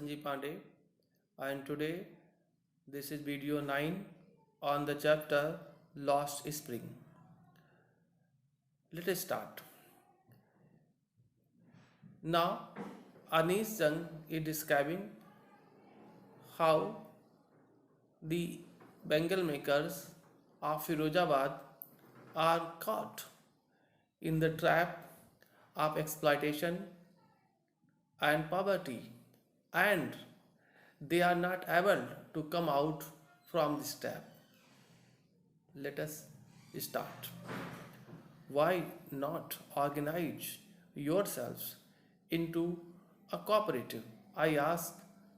Sanjeev Pandey, and today this is video 9 on the chapter Lost Spring. Let us start. Now, Anis Jung is describing how the Bengal makers of Firozabad are caught in the trap of exploitation and poverty, and they are not able to come out from this trap. Let us start. Why not organize yourselves into a cooperative? I ask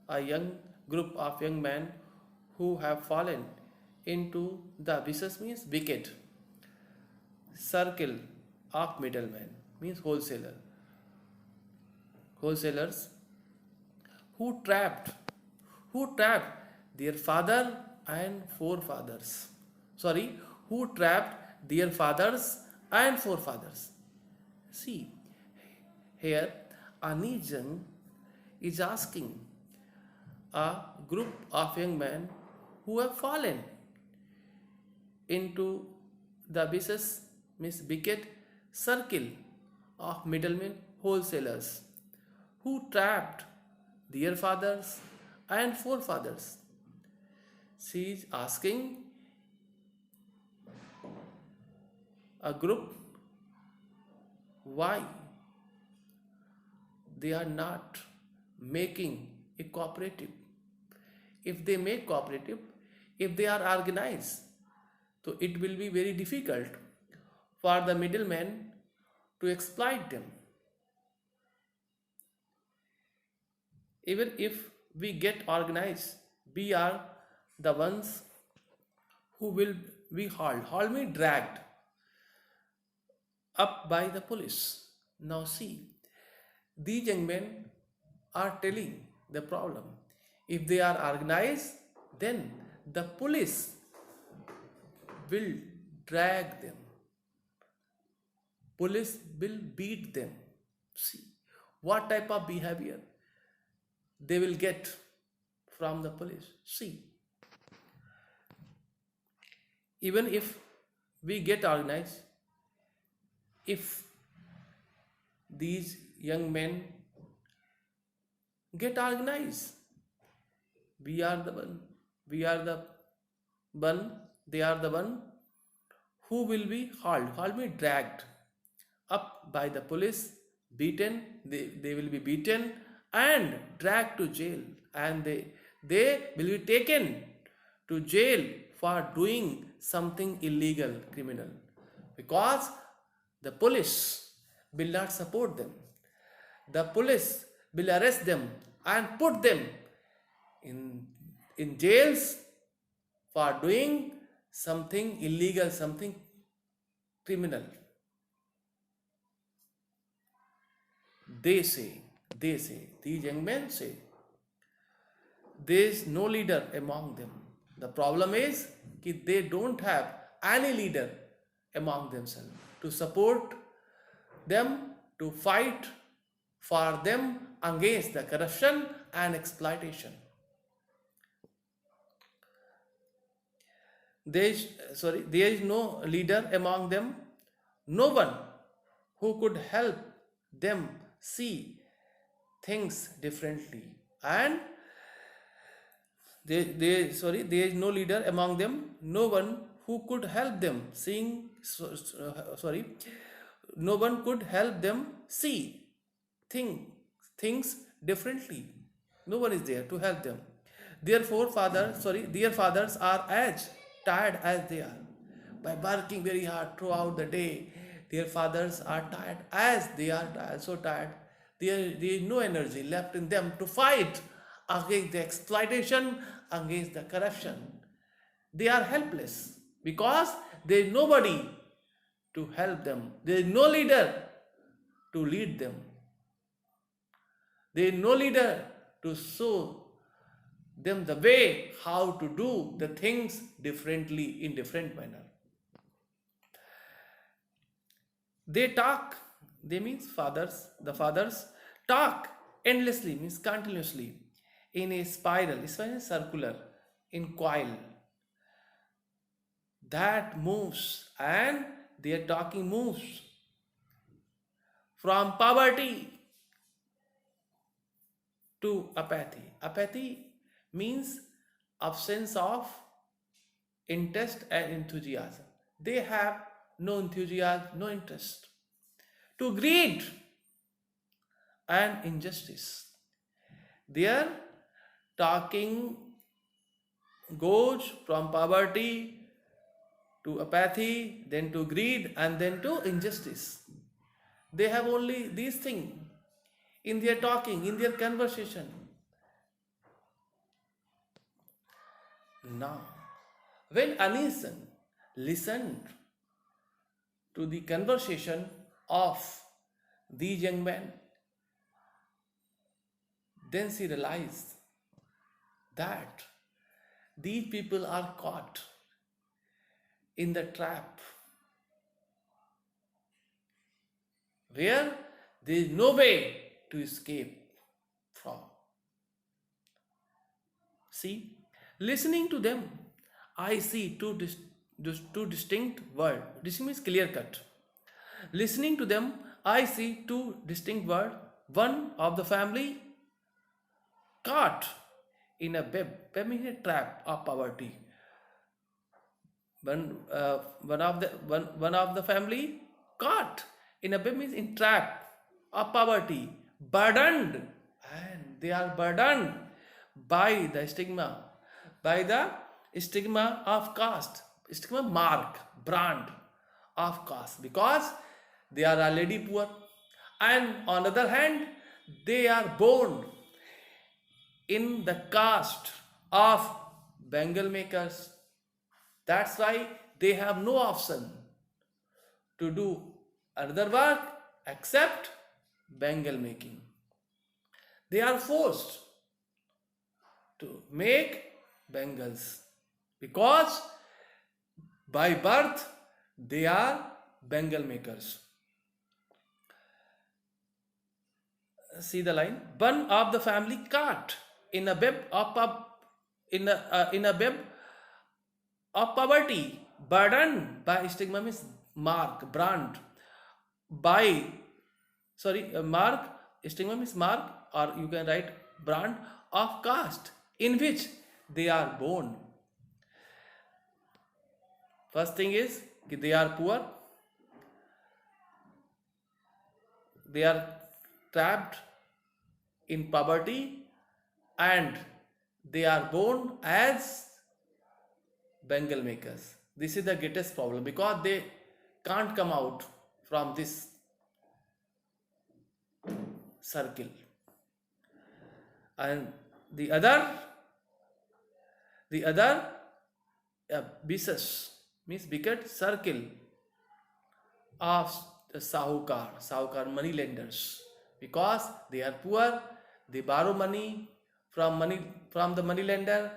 a young group of young men who have fallen into the vicious means wicked circle of middlemen means wholesalers who trapped their father and forefathers, sorry, who trapped their fathers and forefathers. See, here Anijang is asking a group of young men who have fallen into the vicious means wicked circle of middlemen wholesalers who trapped their fathers and forefathers. She is asking a group why they are not making a cooperative. If they make cooperative, if they are organized, so it will be very difficult for the middlemen to exploit them. Even if we get organized, we are the ones who will be hauled me dragged up by the police. Now see, these young men are telling the problem. If they are organized, then the police will drag them. Police will beat them. See what type of behavior they will get from the police. See, even if we get organized, if these young men get organized, we are the one, they are the one who will be hauled me dragged up by the police, beaten, they will be beaten and dragged to jail, and they will be taken to jail for doing something illegal, criminal, because the police will not support them. The police will arrest them and put them in jails for doing something illegal, something criminal. They say, these young men say, there is no leader among them. The problem is that they don't have any leader among themselves to support them, to fight for them against the corruption and exploitation. There is no leader among them, no one who could help them see things differently, and there is no leader among them, no one who could help them no one could help them see things differently. No one is there to help them. Their fathers are as tired as they are by working very hard throughout the day. Their fathers are tired as they are tired, so tired. There is no energy left in them to fight against the exploitation, against the corruption. They are helpless because there is nobody to help them. There is no leader to lead them. There is no leader to show them the way how to do the things differently, in different manner. They talk, they means fathers, the fathers talk endlessly, means continuously, in a spiral, circular, in coil that moves, and their talking moves from poverty to apathy. Apathy means absence of interest and enthusiasm. They have no enthusiasm, no interest. To greed and injustice. Their talking goes from poverty to apathy, then to greed, and then to injustice. They have only these things in their talking, in their conversation. Now, when Anisan listened to the conversation of these young men, then she realized that these people are caught in the trap where there is no way to escape from. See, listening to them, I see two distinct words. This means clear cut. Listening to them, I see two distinct words. One of the family caught in a web. Web means a trap of poverty. One of the family caught in a web means in trap of poverty, burdened, and they are burdened by the stigma of caste, stigma mark, brand of caste, because they are already poor, and on the other hand, they are born in the caste of bangle makers. That's why they have no option to do another work except bangle making. They are forced to make bangles because by birth they are bangle makers. See the line. One of the family caught in a web of poverty, burdened by stigma means mark, brand, by mark, stigma means mark, or you can write brand of caste in which they are born. First thing is they are poor, they are trapped in poverty, and they are born as bangle makers. This is the greatest problem because they can't come out from this circle. And the other vicious means wicked circle of the sahukar money lenders, because they are poor, they borrow money from the money lender,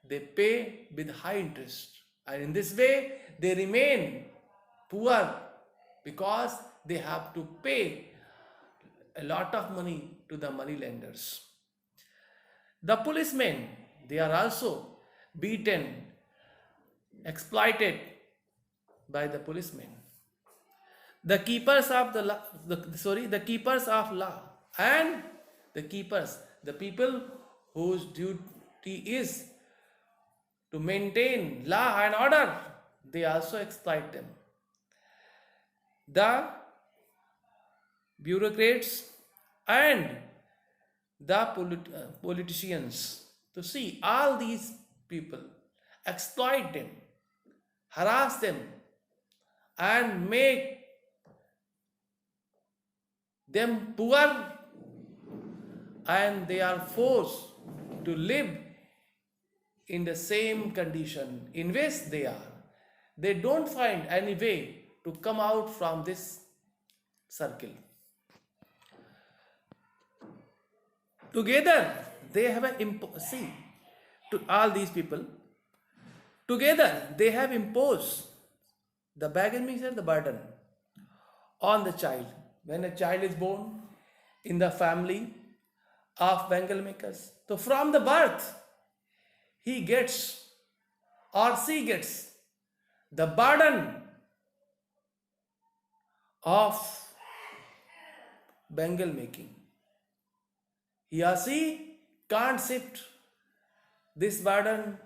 they pay with high interest, and in this way they remain poor because they have to pay a lot of money to the money lenders. The policemen, they are also beaten, exploited by the policemen. The keepers of the keepers of law, and the people whose duty is to maintain law and order, they also exploit them. The bureaucrats and the politicians, to see all these people exploit them, harass them, and make them poor, and they are forced to live in the same condition in which they are. They don't find any way to come out from this circle. Together they have to all these people, together they have imposed the baggage means the burden on the child. When a child is born in the family of bangle makers, So from the birth, he gets or she gets the burden of bangle making. He or she can't shift this burden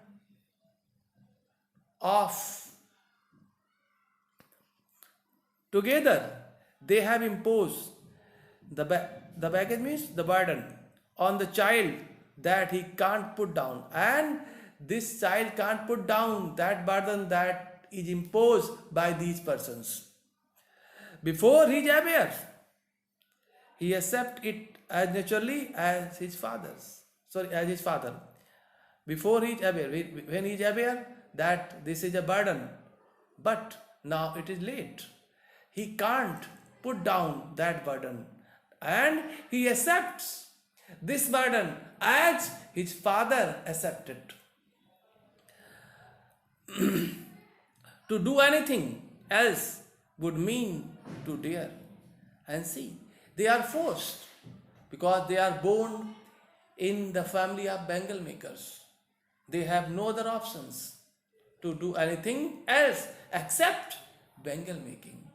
of together. They have imposed the baggage means the burden on the child that he can't put down, and this child can't put down that burden that is imposed by these persons. Before he is aware, he accepts it as naturally as his father's. Sorry, as his father. Before he is aware, when he is aware that this is a burden, but now it is late. He can't put down that burden, and he accepts this burden as his father accepted. To do anything else would mean to dare. And see, they are forced because they are born in the family of bangle makers. They have no other options to do anything else except bangle making.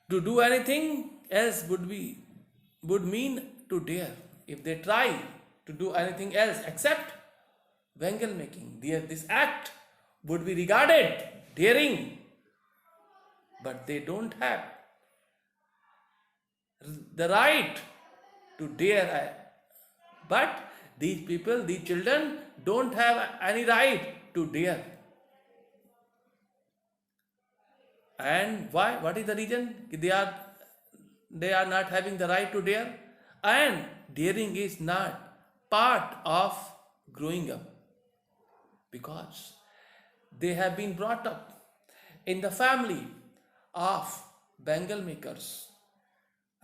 To do anything else would mean to dare. If they try to do anything else except bangle making, this act would be regarded daring, but they don't have the right to dare. But these people, these children, don't have any right to dare. And why? What is the reason? They are not having the right to dare, and daring is not part of growing up, because they have been brought up in the family of bangle makers,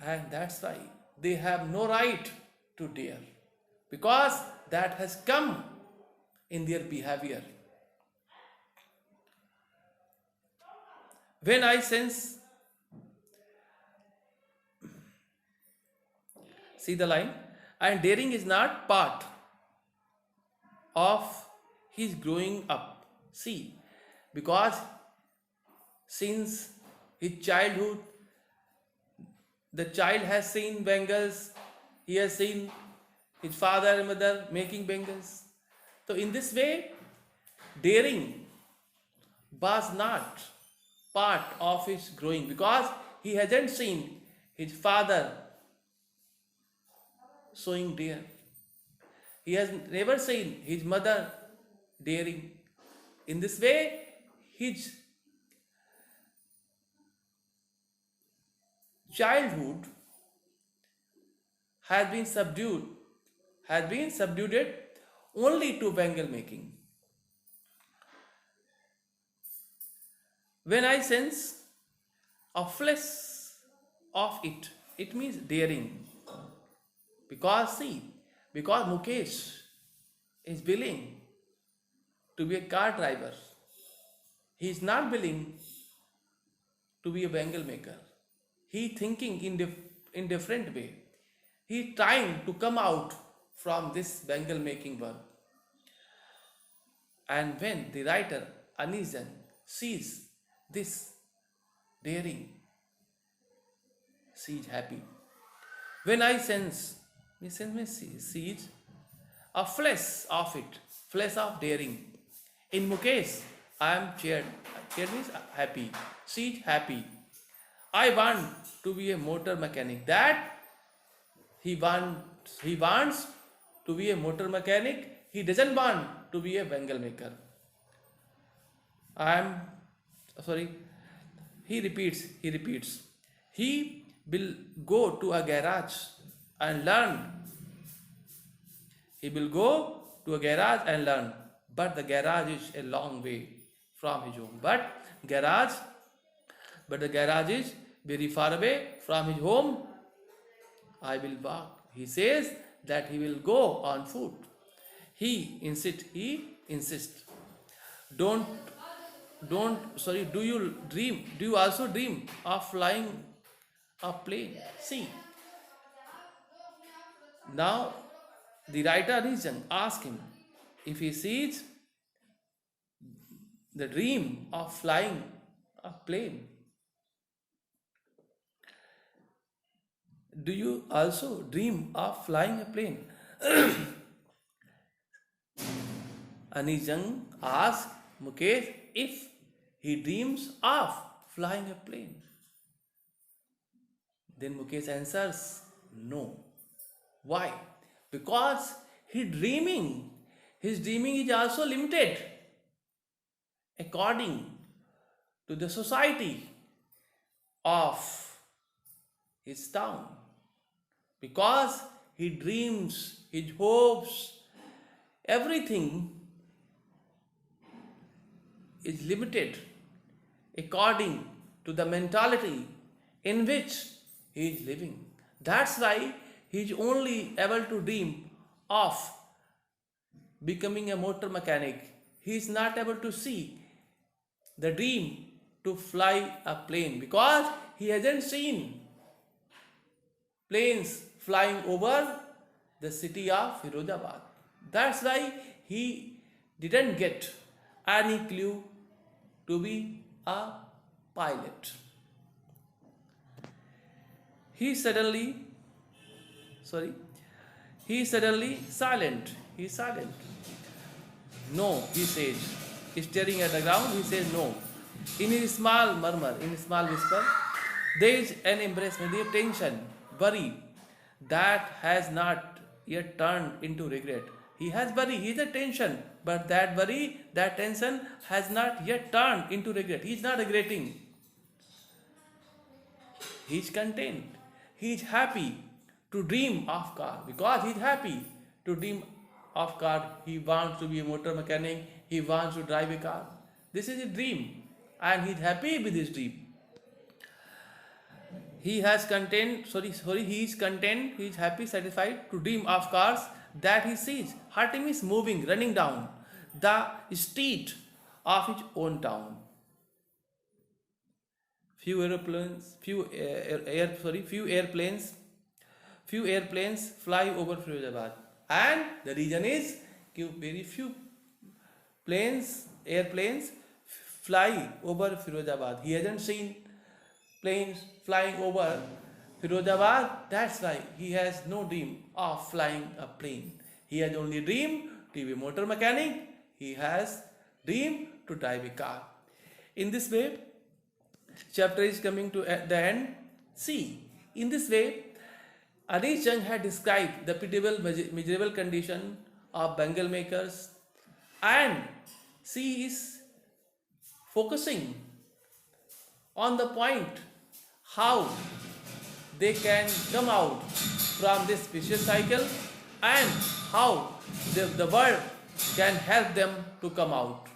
and that's why they have no right to dare, because that has come in their behavior. When I sense, see the line, and daring is not part of his growing up. See, because since his childhood, the child has seen bangles, he has seen his father and mother making bangles. So in this way, daring was not part of his growing, because he hasn't seen his father showing dare. He has never seen his mother daring. In this way, his childhood has been subdued only to bangle making. When I sense a flesh of it, it means daring. Because Mukesh is willing to be a car driver. He is not willing to be a bangle maker. He thinking in different way. He trying to come out from this bangle making world. And when the writer Anisan sees this daring, she is happy. When I sense sees a flesh of it, flesh of daring. In Mukesh, I am cheered. Cheered means happy. She is happy. I want to be a motor mechanic. That he wants to be a motor mechanic. He doesn't want to be a bangle maker. He repeats. He will go to a garage and learn. He will go to a garage and learn. But the garage is a long way from his home. But the garage is very far away from his home. I will walk. He says that he will go on foot. He insists. Do you also dream of flying a plane? See, now The writer Anishan asks him if he sees the dream of flying a plane. Do you also dream of flying a plane? Anishan asks Mukesh if he dreams of flying a plane. Then Mukesh answers no. Why? Because his dreaming is also limited according to the society of his town. Because he dreams, his hopes, everything is limited according to the mentality in which he is living. That's why he is only able to dream of becoming a motor mechanic. He is not able to see the dream to fly a plane because he hasn't seen planes flying over the city of Firozabad. That's why he didn't get any clue to be a pilot. He suddenly silent. He's silent. No, he says. Staring at the ground, he says no. In his small murmur, in his small whisper, there is an embarrassment, there is tension, worry that has not yet turned into regret. He has worry, he has a tension, but that worry, that tension has not yet turned into regret. He is not regretting. He is content. He is happy to dream of car because he is happy to dream of car. He wants to be a motor mechanic. He wants to drive a car. This is a dream, and he is happy with his dream. He has content. He is content. He is happy, satisfied to dream of cars that he sees. Her team is moving, running down the street of his own town. Few airplanes fly over Firozabad, and the reason is very few airplanes fly over Firozabad. He hasn't seen planes flying over Firozabad. That's why he has no dream of flying a plane. He has only dream to be a motor mechanic. He has dream to drive a car. In this way, chapter is coming to the end. See, in this way, Anish Jung had described the pitiable, miserable condition of bangle makers, and she is focusing on the point how they can come out from this vicious cycle and how the world can help them to come out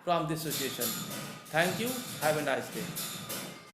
from this situation. Thank you. Have a nice day.